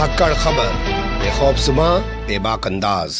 धाकड़ खबर बेखौफसमा बेबाक अंदाज।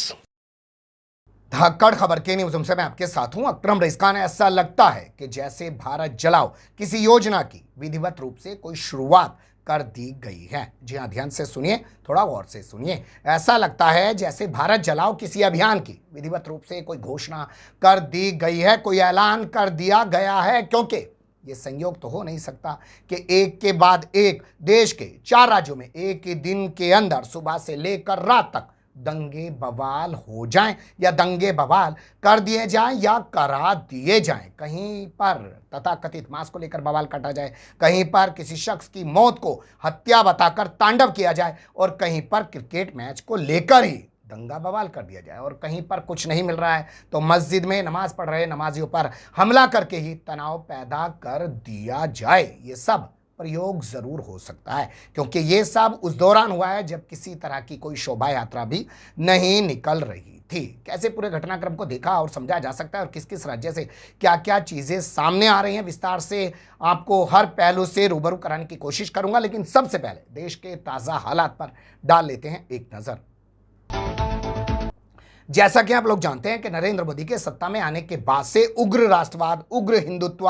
धाकड़ खबर के न्यूज़ से मैं आपके साथ हूं अकरम रईस खान। ऐसा लगता है कि जैसे भारत जलाओ किसी योजना की विधिवत रूप से कोई शुरुआत कर दी गई है। जी हां, ध्यान से सुनिए, थोड़ा गौर से सुनिए। ऐसा लगता है जैसे भारत जलाओ किसी अभियान की विधिवत रूप से कोई घोषणा कर दी गई है, कोई ऐलान कर दिया गया है, क्योंकि ये संयोग तो हो नहीं सकता कि एक के बाद एक देश के 4 राज्यों में एक ही दिन के अंदर सुबह से लेकर रात तक दंगे बवाल हो जाएं या दंगे बवाल कर दिए जाएं या करा दिए जाएं। कहीं पर तथाकथित मांस को लेकर बवाल काटा जाए, कहीं पर किसी शख्स की मौत को हत्या बताकर तांडव किया जाए, और कहीं पर क्रिकेट मैच को लेकर ही दंगा बवाल कर दिया जाए, और कहीं पर कुछ नहीं मिल रहा है तो मस्जिद में नमाज पढ़ रहे नमाजियों पर हमला करके ही तनाव पैदा कर दिया जाए। ये सब प्रयोग जरूर हो सकता है, क्योंकि ये सब उस दौरान हुआ है जब किसी तरह की कोई शोभा यात्रा भी नहीं निकल रही थी। कैसे पूरे घटनाक्रम को देखा और समझा जा सकता है और किस किस राज्य से क्या क्या चीजें सामने आ रही हैं, विस्तार से आपको हर पहलू से रूबरू कराने की कोशिश करूंगा। लेकिन सबसे पहले देश के ताजा हालात पर डाल लेते हैं एक नजर। जैसा कि आप लोग जानते हैं कि नरेंद्र मोदी के सत्ता में आने के बाद से उग्र राष्ट्रवाद, उग्र हिंदुत्व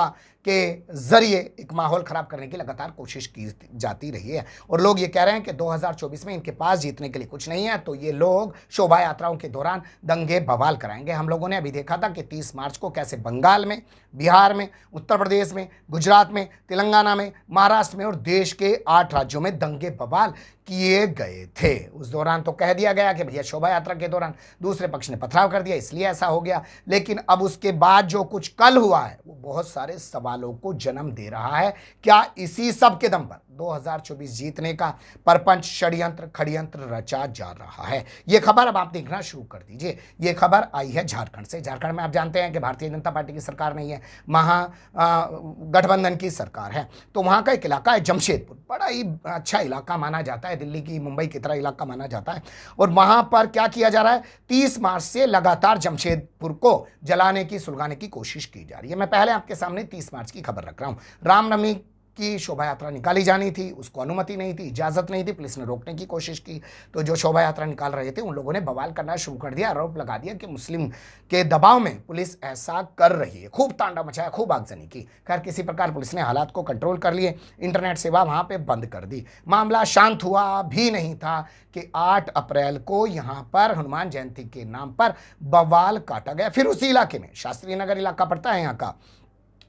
के जरिए एक माहौल खराब करने की लगातार कोशिश की जाती रही है, और लोग ये कह रहे हैं कि 2024 में इनके पास जीतने के लिए कुछ नहीं है, तो ये लोग शोभा यात्राओं के दौरान दंगे बवाल कराएंगे। हम लोगों ने अभी देखा था कि 30 मार्च को कैसे बंगाल में, बिहार में, उत्तर प्रदेश में, गुजरात में, तेलंगाना में, महाराष्ट्र में और देश के 8 राज्यों में दंगे बवाल किए गए थे। उस दौरान तो कह दिया गया कि भैया शोभा यात्रा के दौरान दूसरे पक्ष ने पथराव कर दिया, इसलिए ऐसा हो गया। लेकिन अब उसके बाद जो कुछ कल हुआ है वो बहुत सारे सवालों को जन्म दे रहा है। क्या इसी सब के दम पर 2024 जीतने का परपंच, षड्यंत्र, खड़यंत्र रचा जा रहा है? ये खबर अब आप देखना शुरू कर दीजिए। ये खबर आई है झारखंड से। झारखंड में आप जानते हैं कि भारतीय जनता पार्टी की सरकार नहीं है, महागठबंधन की सरकार है। तो वहां का एक इलाका है जमशेदपुर, बड़ा ही अच्छा इलाका माना जाता है, दिल्ली की, मुंबई की तरह इलाका माना जाता है। और वहां पर क्या किया जा रहा है, 30 मार्च से लगातार जमशेदपुर को जलाने की, सुलगाने की कोशिश की जा रही है। मैं पहले आपके सामने 30 मार्च की खबर रख रहा हूं। रामनवमी की शोभा यात्रा निकाली जानी थी, उसको अनुमति नहीं थी, इजाजत नहीं थी, पुलिस ने रोकने की कोशिश की। तो जो शोभा यात्रा निकाल रहे थे उन लोगों ने बवाल करना शुरू कर दिया, आरोप लगा दिया कि मुस्लिम के दबाव में पुलिस ऐसा कर रही है। खूब तांडव मचाया, खूब आगजनी की। खैर किसी प्रकार पुलिस ने हालात को कंट्रोल कर लिए, इंटरनेट सेवा वहां पे बंद कर दी। मामला शांत हुआ भी नहीं था कि 8 अप्रैल को यहां पर हनुमान जयंती के नाम पर बवाल काटा गया। फिर उसी इलाके में, शास्त्री नगर इलाका पड़ता है यहाँ का,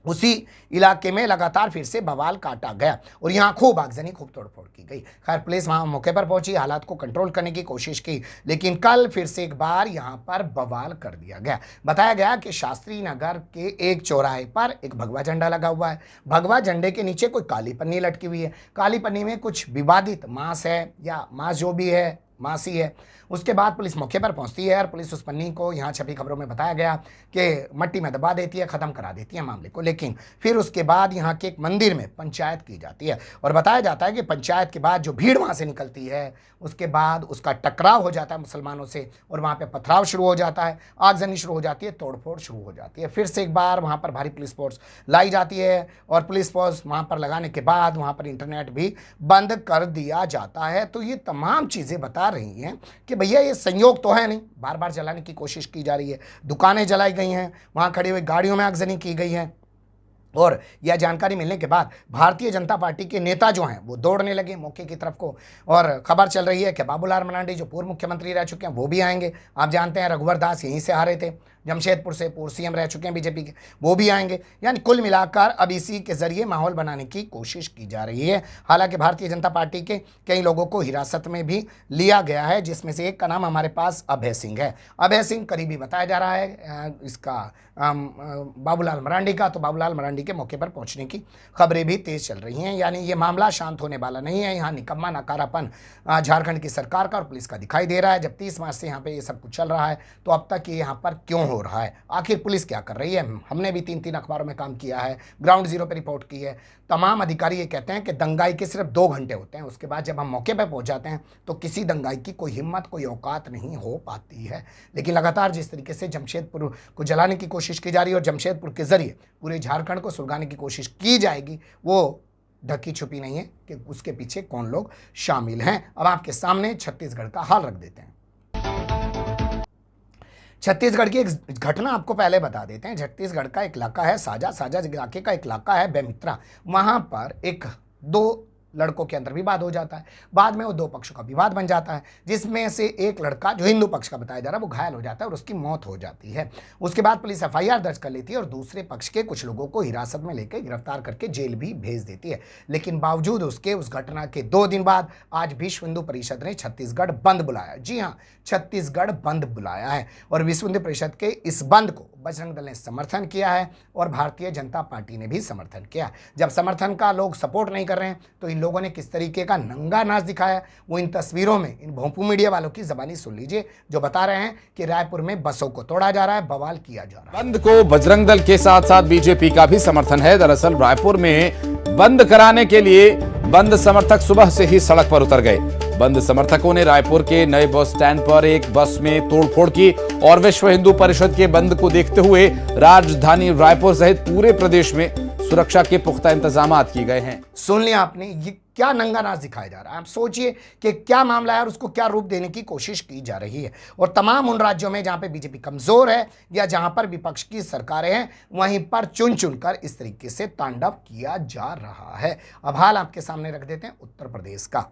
उसी इलाके में लगातार फिर से बवाल काटा गया और यहां खूब आगजनी, खूब तोड़फोड़ की गई। खैर पुलिस वहां मौके पर पहुंची, हालात को कंट्रोल करने की कोशिश की, लेकिन कल फिर से एक बार यहां पर बवाल कर दिया गया। बताया गया कि शास्त्री नगर के एक चौराहे पर एक भगवा झंडा लगा हुआ है। भगवा झंडे के नीचे कोई काली पन्नी लटकी हुई है। काली पन्नी में कुछ विवादित मांस है, या मांस जो भी है, मासी है। उसके बाद पुलिस मौके पर पहुंचती है और पुलिस उस पन्नी को, यहाँ छपी खबरों में बताया गया कि मट्टी में दबा देती है, खत्म करा देती है मामले को। लेकिन फिर उसके बाद यहाँ के एक मंदिर में पंचायत की जाती है, और बताया जाता है कि पंचायत के बाद जो भीड़ वहाँ से निकलती है उसके बाद उसका टकराव हो जाता है मुसलमानों से, और वहाँ पे पथराव शुरू हो जाता है, आगजनी शुरू हो जाती है, तोड़फोड़ शुरू हो जाती है। फिर से एक बार वहाँ पर भारी पुलिस फोर्स लाई जाती है, और पुलिस फोर्स वहाँ पर लगाने के बाद वहाँ पर इंटरनेट भी बंद कर दिया जाता है। तो ये तमाम चीज़ें बता रही हैं कि भैया ये संयोग तो है नहीं, बार बार जलाने की कोशिश की जा रही है, दुकानें जलाई गई हैं, वहाँ खड़ी हुई गाड़ियों में आगजनी की गई है। और यह जानकारी मिलने के बाद भारतीय जनता पार्टी के नेता जो हैं वो दौड़ने लगे मौके की तरफ को, और खबर चल रही है कि बाबूलाल मरांडी जो पूर्व मुख्यमंत्री रह चुके हैं वो भी आएंगे। आप जानते हैं रघुवर दास यहीं से हारे थे, जमशेदपुर से, पूर्व सीएम रह चुके हैं बीजेपी के, वो भी आएंगे। यानी कुल मिलाकर अब इसी के जरिए माहौल बनाने की कोशिश की जा रही है। हालांकि भारतीय जनता पार्टी के कई लोगों को हिरासत में भी लिया गया है, जिसमें से एक का नाम हमारे पास अभय सिंह है। अभय सिंह करीबी बताया जा रहा है इसका बाबूलाल मरांडी का। तो बाबूलाल मरांडी के मौके पर पहुंचने की खबरें भी तेज चल रही हैं। यानी ये मामला शांत होने वाला नहीं है। यहाँ निकम्मा नकारापन झारखंड की सरकार का और पुलिस का दिखाई दे रहा है। जब 30 मार्च से यहाँ पे ये सब कुछ चल रहा है तो अब तक ये यहाँ पर क्यों हो रहा है, आखिर पुलिस क्या कर रही है? हमने भी 3-3 अखबारों में काम किया है, ग्राउंड जीरो पे रिपोर्ट की है। तमाम अधिकारी ये कहते हैं कि दंगाई के सिर्फ 2 घंटे होते हैं, उसके बाद जब हम मौके पर पहुंच जाते हैं तो किसी दंगाई की कोई हिम्मत, कोई औकात नहीं हो पाती है। लेकिन लगातार जिस तरीके से जमशेदपुर को जलाने की कोशिश की जा रही है और जमशेदपुर के जरिए पूरे झारखंड को सुलगाने की कोशिश की जाएगी, वो ढकी छुपी नहीं है कि उसके पीछे कौन लोग शामिल हैं। अब आपके सामने छत्तीसगढ़ का हाल रख देते हैं। छत्तीसगढ़ की एक घटना आपको पहले बता देते हैं। छत्तीसगढ़ का एक इलाका है साजा इलाके का एक इलाका है बेमित्रा। वहां पर एक दो लड़कों के अंदर विवाद हो जाता है। बाद में वो दो पक्षों का विवाद बन जाता है, जिसमें से एक लड़का जो हिंदू पक्ष का बताया जा रहा है वो घायल हो जाता है और उसकी मौत हो जाती है। उसके बाद पुलिस एफआईआर दर्ज कर लेती है और दूसरे पक्ष के कुछ लोगों को हिरासत में लेकर गिरफ्तार करके जेल भी भेज देती है। लेकिन बावजूद उसके उस घटना के 2 दिन बाद आज विश्व हिंदू परिषद ने छत्तीसगढ़ बंद बुलाया। जी हाँ, छत्तीसगढ़ बंद बुलाया है और विश्व हिंदू परिषद के इस बंद को बजरंग दल ने समर्थन किया है और भारतीय जनता पार्टी ने भी समर्थन किया। जब समर्थन का लोग सपोर्ट नहीं कर रहे हैं तो इन लोगों ने किस तरीके का नंगा नाच दिखाया, वो इन तस्वीरों में इन भोंपू मीडिया वालों की जबानी सुन लीजिए, जो बता रहे हैं कि रायपुर में बसों को तोड़ा जा रहा है, बवाल किया जा रहा है। बंद को बजरंग दल के साथ साथ बीजेपी का भी समर्थन है। दरअसल रायपुर में बंद कराने के लिए बंद समर्थक सुबह से ही सड़क पर उतर गए। बंद समर्थकों ने रायपुर के नए बस स्टैंड पर एक बस में तोड़फोड़ की और विश्व हिंदू परिषद के बंद को देखते हुए राजधानी रायपुर सहित पूरे प्रदेश में सुरक्षा के पुख्ता इंतजाम किए गए हैं। सुन लिया आपने, ये क्या नंगा नाच दिखाया जा रहा है। आप सोचिए कि क्या मामला है और उसको क्या रूप देने की कोशिश की जा रही है। और तमाम उन राज्यों में जहां पे बीजेपी कमजोर है या जहां पर विपक्ष की सरकारें हैं, वहीं पर चुन चुनकर इस तरीके से तांडव किया जा रहा है। अब हाल आपके सामने रख देते हैं उत्तर प्रदेश का।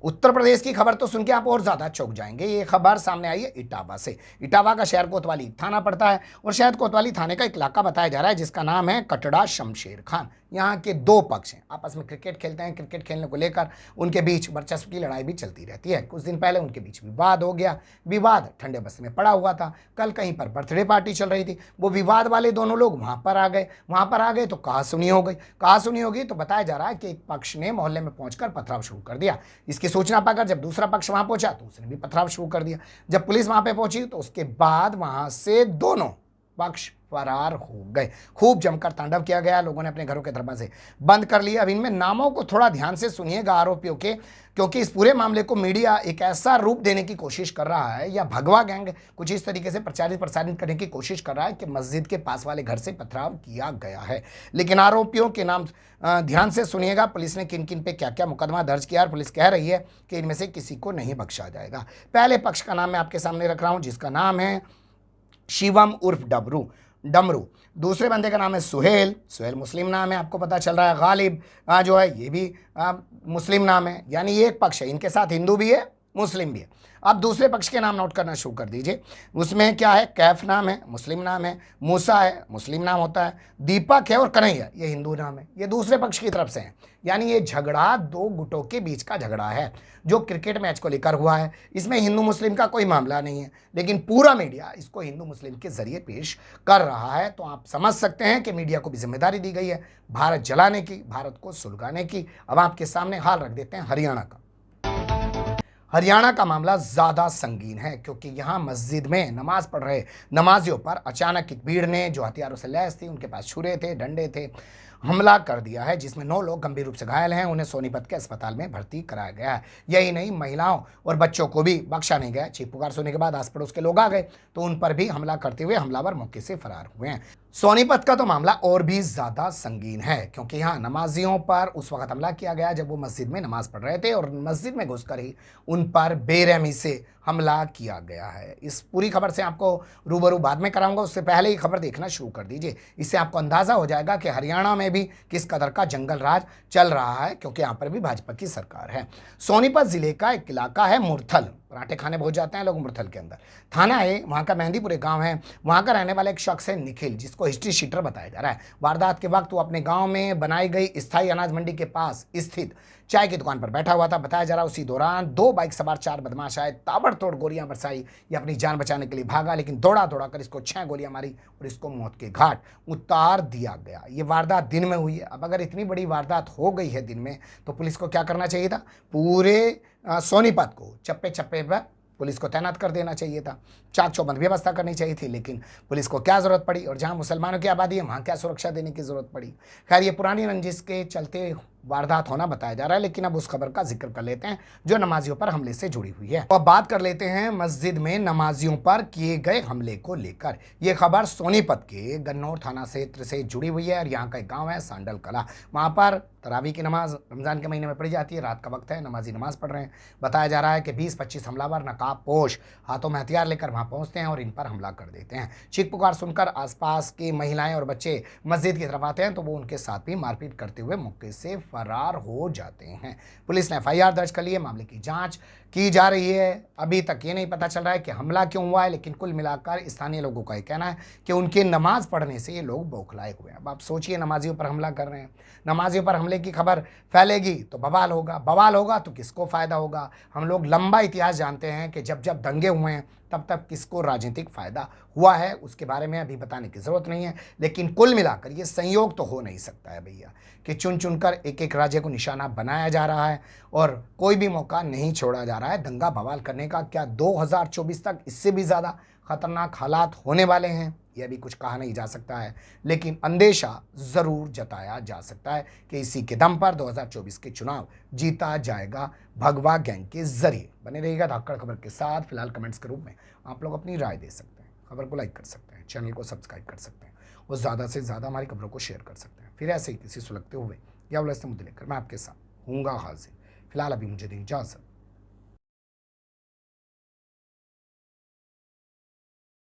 उत्तर प्रदेश की खबर तो सुन के आप और ज्यादा चौंक जाएंगे। ये खबर सामने आई है इटावा से। इटावा का शहर कोतवाली थाना पड़ता है और शहर कोतवाली थाने का एक इलाका बताया जा रहा है जिसका नाम है कटड़ा शमशेर खान। यहाँ के 2 पक्ष हैं, आपस में क्रिकेट खेलते हैं। क्रिकेट खेलने को लेकर उनके बीच वर्चस्व की लड़ाई भी चलती रहती है। कुछ दिन पहले उनके बीच विवाद हो गया। विवाद ठंडे बस्ते में पड़ा हुआ था। कल कहीं पर बर्थडे पार्टी चल रही थी, वो विवाद वाले दोनों लोग वहां पर आ गए। वहां पर आ गए तो कहासुनी हो गई। कहासुनी होगी तो बताया जा रहा है कि एक पक्ष ने मोहल्ले में पहुंचकर पथराव शुरू कर दिया। इसकी सूचना पाकर जब दूसरा पक्ष वहां पहुंचा तो उसने भी पथराव शुरू कर दिया। जब पुलिस वहां पे पहुंची तो उसके बाद वहां से दोनों पक्ष फरार हो गए। खूब जमकर तांडव किया गया। लोगों ने अपने घरों के दरवाजे बंद कर लिए। अब इनमें नामों को थोड़ा ध्यान से सुनिएगा आरोपियों के, क्योंकि इस पूरे मामले को मीडिया एक ऐसा रूप देने की कोशिश कर रहा है या भगवा गैंग कुछ इस तरीके से प्रसारित करने की कोशिश कर रहा है कि मस्जिद के पास वाले घर से पथराव किया गया है। लेकिन आरोपियों के नाम ध्यान से सुनिएगा। पुलिस ने किन किन पे क्या क्या मुकदमा दर्ज किया और पुलिस कह रही है कि इनमें से किसी को नहीं बख्शा जाएगा। पहले पक्ष का नाम मैं आपके सामने रख रहा हूं, जिसका नाम है शिवम उर्फ डमरू। दूसरे बंदे का नाम है सुहेल मुस्लिम नाम है, आपको पता चल रहा है। गालिब जो है ये भी मुस्लिम नाम है, यानी ये एक पक्ष है। इनके साथ हिंदू भी है, मुस्लिम भी है। अब दूसरे पक्ष के नाम नोट करना शुरू कर दीजिए। उसमें क्या है, कैफ नाम है, मुस्लिम नाम है। मूसा है, मुस्लिम नाम होता है। दीपक है और कन्हैया, ये हिंदू नाम है। ये दूसरे पक्ष की तरफ से है। यानी ये झगड़ा 2 गुटों के बीच का झगड़ा है जो क्रिकेट मैच को लेकर हुआ है। इसमें हिंदू मुस्लिम का कोई मामला नहीं है, लेकिन पूरा मीडिया इसको हिंदू मुस्लिम के जरिए पेश कर रहा है। तो आप समझ सकते हैं कि मीडिया को भी जिम्मेदारी दी गई है भारत जलाने की, भारत को सुलगाने की। अब आपके सामने हाल रख देते हैं हरियाणा का। हरियाणा का मामला ज्यादा संगीन है, क्योंकि यहां मस्जिद में नमाज पढ़ रहे नमाजियों पर अचानक एक भीड़ ने, जो हथियारों से लैस थी, उनके पास छुरे थे, डंडे थे, हमला कर दिया है, जिसमें 9 लोग गंभीर रूप से घायल हैं। उन्हें सोनीपत के अस्पताल में भर्ती कराया गया है। यही नहीं, महिलाओं और बच्चों को भी बख्शा नहीं गया। चीख पुकार सुनने के बाद आस पड़ोस के लोग आ गए तो उन पर भी हमला करते हुए हमलावर मौके से फरार हुए हैं। सोनीपत का तो मामला और भी ज्यादा संगीन है, क्योंकि यहाँ नमाजियों पर उस वक्त हमला किया गया जब वो मस्जिद में नमाज पढ़ रहे थे और मस्जिद में घुसकर ही उन पर बेरहमी से हमला किया गया है। इस पूरी खबर से आपको रूबरू बाद में कराऊंगा, उससे पहले ही खबर देखना शुरू कर दीजिए। इससे आपको अंदाजा हो जाएगा कि हरियाणा में भी किस कदर का जंगल राज चल रहा है, क्योंकि यहाँ पर भी भाजपा की सरकार है। सोनीपत जिले का एक इलाका है मुरथल। पराठे खाने बहुत जाते हैं लोग मुरथल के अंदर। थाना है वहाँ का, मेहंदीपुरे गांव है। वहाँ का रहने वाला एक शख्स है निखिल, जिसको हिस्ट्री शीटर बताया जा रहा है। वारदात के वक्त वो अपने गांव में बनाई गई स्थायी अनाज मंडी के पास स्थित चाय की दुकान पर बैठा हुआ था। बताया जा रहा है उसी दौरान 2 बाइक सवार 4 बदमाश आए, ताबड़तोड़ गोलियां बरसाई। ये अपनी जान बचाने के लिए भागा, लेकिन दौड़ा कर इसको 6 गोलियां मारी और इसको मौत के घाट उतार दिया गया। ये वारदात दिन में हुई है। अब अगर इतनी बड़ी वारदात हो गई है दिन में, तो पुलिस को क्या करना चाहिए था? पूरे सोनीपत को चप्पे चप्पे पर पुलिस को तैनात कर देना चाहिए था। चाक चौबंद व्यवस्था करनी चाहिए थी, लेकिन पुलिस को क्या जरूरत पड़ी? और जहां मुसलमानों की आबादी है वहां क्या सुरक्षा देने की जरूरत पड़ी? खैर, ये पुरानी रंजिश के चलते वारदात होना बताया जा रहा है। लेकिन अब उस खबर का जिक्र कर लेते हैं जो नमाजियों पर हमले से जुड़ी हुई है। तो अब बात कर लेते हैं मस्जिद में नमाजियों पर किए गए हमले को लेकर। यह खबर सोनीपत के गन्नौर थाना क्षेत्र से जुड़ी हुई है और यहाँ का एक गाँव है सांडल कला। वहाँ पर तरावी की नमाज रमज़ान के महीने में पढ़ी जाती है, रात का वक्त है, नमाजी नमाज पढ़ रहे हैं। बताया जा रहा है कि 20-25 हमलावर नकाब पोश हाथों में हथियार लेकर वहां पहुंचते हैं और इन पर हमला कर देते हैं। चीख पुकार सुनकर आसपास की महिलाएं और बच्चे मस्जिद की तरफ आते हैं तो वो उनके साथ भी मारपीट करते हुए मौके से फरार हो जाते हैं। पुलिस ने FIR दर्ज कर ली है, मामले की जाँच की जा रही है। अभी तक ये नहीं पता चल रहा है कि हमला क्यों हुआ है, लेकिन कुल मिलाकर स्थानीय लोगों का ये कहना है कि उनके नमाज पढ़ने से ये लोग बौखलाए हुए हैं। अब आप सोचिए, नमाजियों पर हमला कर रहे हैं, नमाजियों पर हमले की खबर फैलेगी तो बवाल होगा, बवाल होगा तो किसको फ़ायदा होगा। हम लोग लंबा इतिहास जानते हैं कि जब जब दंगे हुए हैं तब तब किसको राजनीतिक फ़ायदा हुआ है, उसके बारे में अभी बताने की ज़रूरत नहीं है। लेकिन कुल मिलाकर ये संयोग तो हो नहीं सकता है भैया कि चुन चुनकर एक एक राज्य को निशाना बनाया जा रहा है और कोई भी मौका नहीं छोड़ा जा रहा है दंगा बवाल करने का। क्या 2024 तक इससे भी ज़्यादा खतरनाक हालात होने वाले हैं, यह भी कुछ कहा नहीं जा सकता है, लेकिन अंदेशा ज़रूर जताया जा सकता है कि इसी के दम पर 2024 के चुनाव जीता जाएगा भगवा गैंग के जरिए। बने रहिएगा धाकड़ खबर के साथ। फिलहाल कमेंट्स के रूप में आप लोग अपनी राय दे सकते हैं, खबर को लाइक कर सकते हैं, चैनल को सब्सक्राइब कर सकते हैं और ज़्यादा से ज़्यादा हमारी खबरों को शेयर कर सकते हैं। फिर ऐसे ही किसी सुलगते हुए या उलझते मुद्दे लेकर मैं आपके साथ हूँगा हाजिर। फिलहाल अभी मुझे दें इजाज़त।